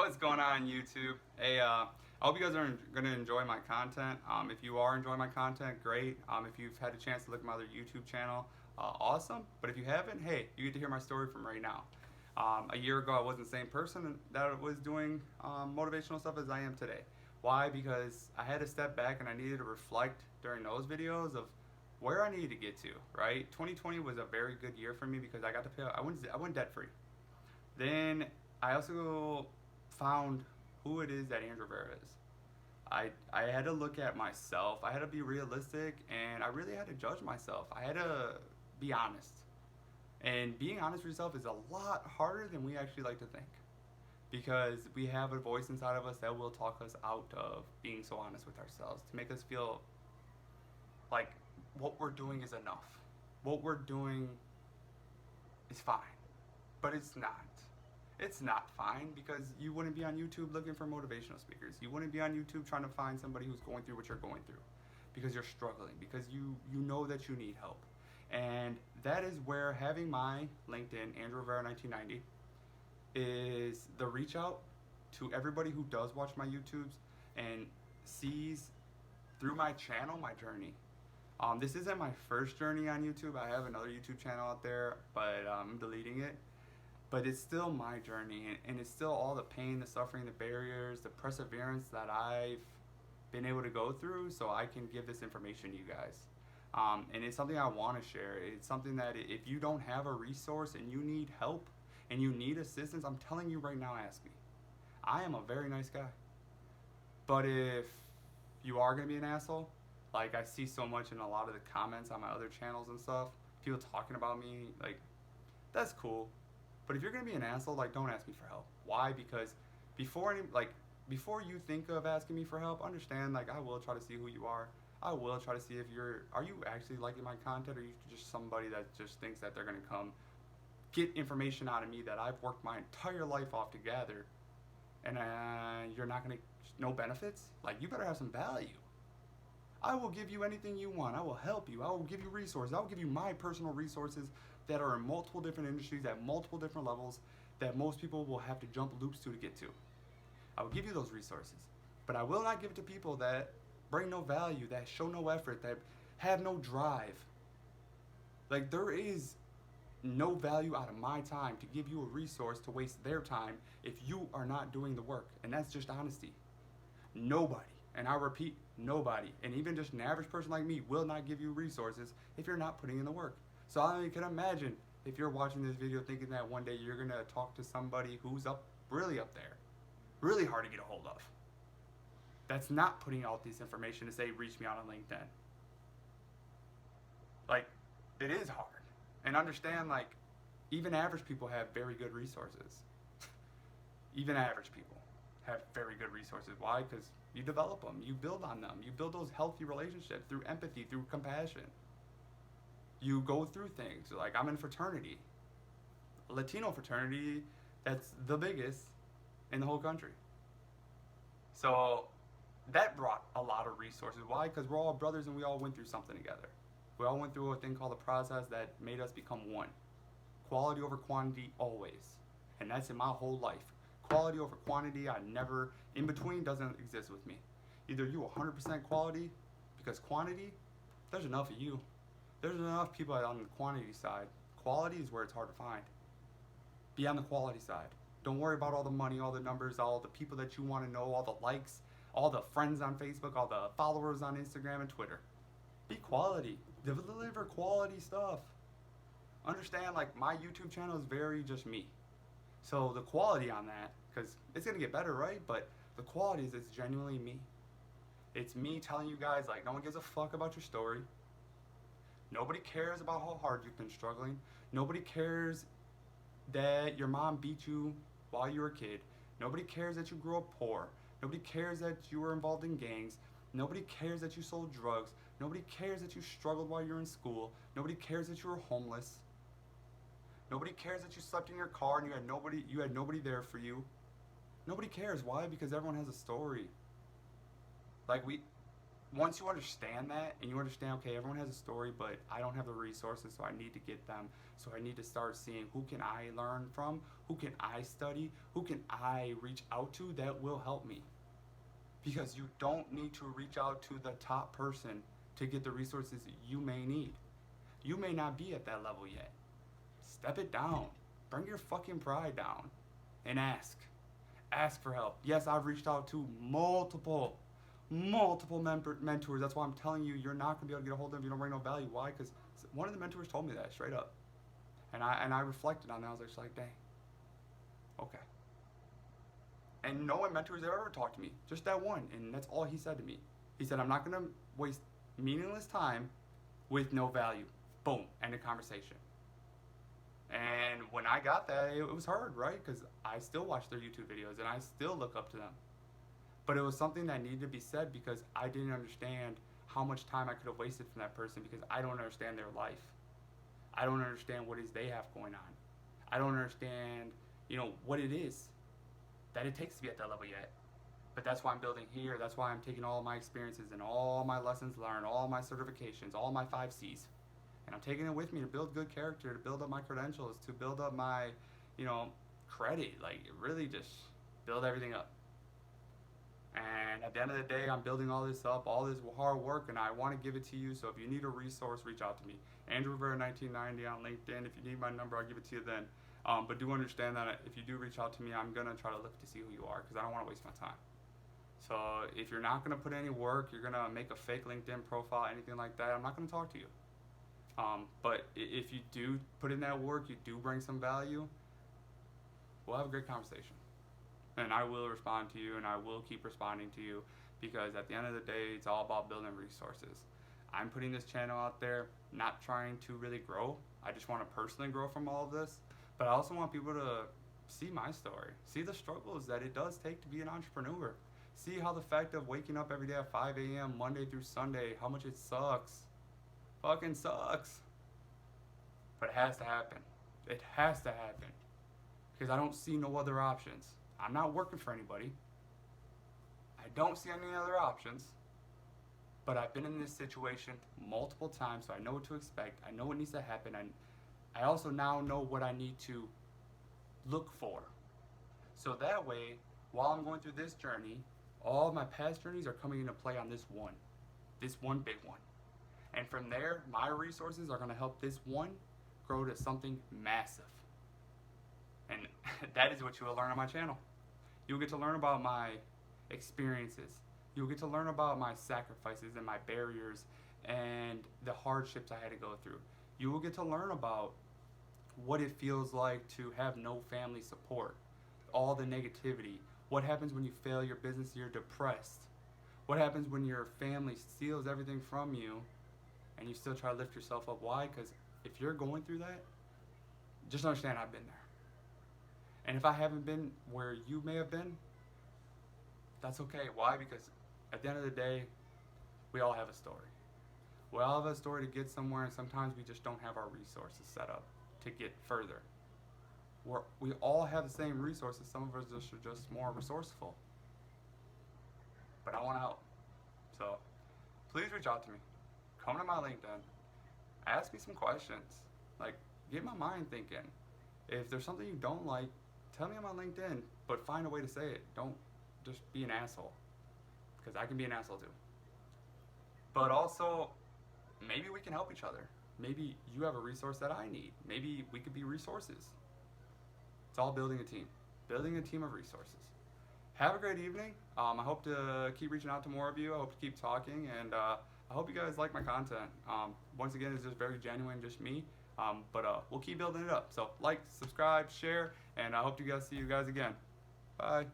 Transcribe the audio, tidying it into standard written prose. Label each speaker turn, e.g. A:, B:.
A: What's going on YouTube? Hey, I hope you guys are going to enjoy my content. If you are enjoying my content, great. If you've had a chance to look at my other YouTube channel, awesome. But if you haven't, hey, you get to hear my story from right now. A year ago, I wasn't the same person that was doing motivational stuff as I am today. Why? Because I had to step back and I needed to reflect during those videos of where I needed to get to, right? 2020 was a very good year for me because I got to pay, I went debt free. Then I also found who it is that Andrew Rivera is. I had to look at myself. I had to be realistic, and I really had to judge myself. I had to be honest. And being honest with yourself is a lot harder than we actually like to think. Because we have a voice inside of us that will talk us out of being so honest with ourselves to make us feel like what we're doing is enough. What we're doing is fine. But it's not. It's not fine because you wouldn't be on YouTube looking for motivational speakers. You wouldn't be on YouTube trying to find somebody who's going through what you're going through because you're struggling, because you know that you need help. And that is where having my LinkedIn, Andrew Rivera 1990, is the reach out to everybody who does watch my YouTubes and sees through my channel my journey. This isn't my first journey on YouTube. I have another YouTube channel out there, but I'm deleting it. But it's still my journey, and it's still all the pain, the suffering, the barriers, the perseverance that I've been able to go through so I can give this information to you guys. And it's something I want to share. It's something that if you don't have a resource and you need help and you need assistance, I'm telling you right now, ask me. I am a very nice guy. But if you are going to be an asshole, like I see so much in a lot of the comments on my other channels and stuff, people talking about me, like, that's cool. But if you're gonna be an asshole, like, don't ask me for help. Why? Because before you think of asking me for help, understand, like, I will try to see who you are. I will try to see if are you actually liking my content, or are you just somebody that just thinks that they're gonna come get information out of me that I've worked my entire life off to gather, and you're not gonna, no benefits? Like, you better have some value. I will give you anything you want. I will help you. I will give you resources. I will give you my personal resources that are in multiple different industries at multiple different levels that most people will have to jump loops to get to. I will give you those resources. But I will not give it to people that bring no value, that show no effort, that have no drive. Like, there is no value out of my time to give you a resource to waste their time if you are not doing the work. And that's just honesty. Nobody, and I repeat, nobody, and even just an average person like me will not give you resources if you're not putting in the work. So I can imagine if you're watching this video thinking that one day you're going to talk to somebody who's really up there, really hard to get a hold of. That's not putting out this information to say, reach me out on LinkedIn. Like, it is hard. And understand, like, even average people have very good resources. Even average people have very good resources. Why? Because you develop them, you build on them, you build those healthy relationships through empathy, through compassion. You go through things. Like, I'm in fraternity, a Latino fraternity that's the biggest in the whole country. So that brought a lot of resources. Why? Because we're all brothers and we all went through something together. We all went through a thing called the process that made us become one. Quality over quantity always. And that's in my whole life. Quality over quantity, I never, in between doesn't exist with me. Either you 100% quality, because quantity, there's enough of you. There's enough people on the quantity side. Quality is where it's hard to find. Be on the quality side. Don't worry about all the money, all the numbers, all the people that you want to know, all the likes, all the friends on Facebook, all the followers on Instagram and Twitter. Be quality. Deliver quality stuff. Understand, like, my YouTube channel is very just me. So the quality on that, because it's going to get better, right? But the quality is it's genuinely me. It's me telling you guys, like, no one gives a fuck about your story. Nobody cares about how hard you've been struggling. Nobody cares that your mom beat you while you were a kid. Nobody cares that you grew up poor. Nobody cares that you were involved in gangs. Nobody cares that you sold drugs. Nobody cares that you struggled while you were in school. Nobody cares that you were homeless. Nobody cares that you slept in your car and you had nobody there for you. Nobody cares. Why? Because everyone has a story. Like, once you understand that and you understand, okay, everyone has a story, but I don't have the resources, so I need to get them. So I need to start seeing who can I learn from, who can I study, who can I reach out to that will help me. Because you don't need to reach out to the top person to get the resources you may need. You may not be at that level yet. Step it down. Bring your fucking pride down and ask. Ask for help. Yes, I've reached out to multiple mentors. That's why I'm telling you, you're not going to be able to get a hold of them if you don't bring no value. Why? Because one of the mentors told me that straight up. And I reflected on that. I was just like, dang. Okay. And no one mentors ever talked to me. Just that one. And that's all he said to me. He said, I'm not going to waste meaningless time with no value. Boom. End of conversation. And when I got that, it was hard, right? Because I still watch their YouTube videos and I still look up to them. But it was something that needed to be said because I didn't understand how much time I could have wasted from that person because I don't understand their life. I don't understand what it is they have going on. I don't understand, what it is that it takes to be at that level yet. But that's why I'm building here. That's why I'm taking all my experiences and all my lessons learned, all my certifications, all my 5 C's. And I'm taking it with me to build good character, to build up my credentials, to build up my, credit. Like, really just build everything up. And at the end of the day, I'm building all this up, all this hard work, and I want to give it to you. So if you need a resource, reach out to me. Andrew Rivera 1990 on LinkedIn. If you need my number, I'll give it to you then. But do understand that if you do reach out to me, I'm going to try to look to see who you are because I don't want to waste my time. So if you're not going to put any work, you're going to make a fake LinkedIn profile, anything like that, I'm not going to talk to you. But if you do put in that work, you do bring some value, we'll have a great conversation. And I will respond to you and I will keep responding to you because at the end of the day, it's all about building resources. I'm putting this channel out there, not trying to really grow. I just want to personally grow from all of this. But I also want people to see my story, see the struggles that it does take to be an entrepreneur. See how the fact of waking up every day at 5 a.m. Monday through Sunday, how much it sucks. Fucking sucks. But it has to happen. It has to happen. Because I don't see no other options. I'm not working for anybody. I don't see any other options. But I've been in this situation multiple times, so I know what to expect. I know what needs to happen. I also now know what I need to look for. So that way, while I'm going through this journey, all of my past journeys are coming into play on this one big one. And from there, my resources are going to help this one grow to something massive. And that is what you will learn on my channel. You'll get to learn about my experiences. You'll get to learn about my sacrifices and my barriers and the hardships I had to go through. You will get to learn about what it feels like to have no family support, all the negativity. What happens when you fail your business, you're depressed? What happens when your family steals everything from you and you still try to lift yourself up? Why? Because if you're going through that, just understand I've been there. And if I haven't been where you may have been, that's okay. Why? Because at the end of the day, we all have a story. We all have a story to get somewhere, and sometimes we just don't have our resources set up to get further. We all have the same resources. Some of us are just more resourceful. But I want to help. So please reach out to me. Come to my LinkedIn. Ask me some questions. Like, get my mind thinking. If there's something you don't like, tell me on my LinkedIn, but find a way to say it. Don't just be an asshole. Because I can be an asshole too. But also, maybe we can help each other. Maybe you have a resource that I need. Maybe we could be resources. It's all building a team. Building a team of resources. Have a great evening. I hope to keep reaching out to more of you. I hope to keep talking. And I hope you guys like my content. Once again, it's just very genuine, just me. But we'll keep building it up. So like, subscribe, share, and I hope to see you guys again. Bye.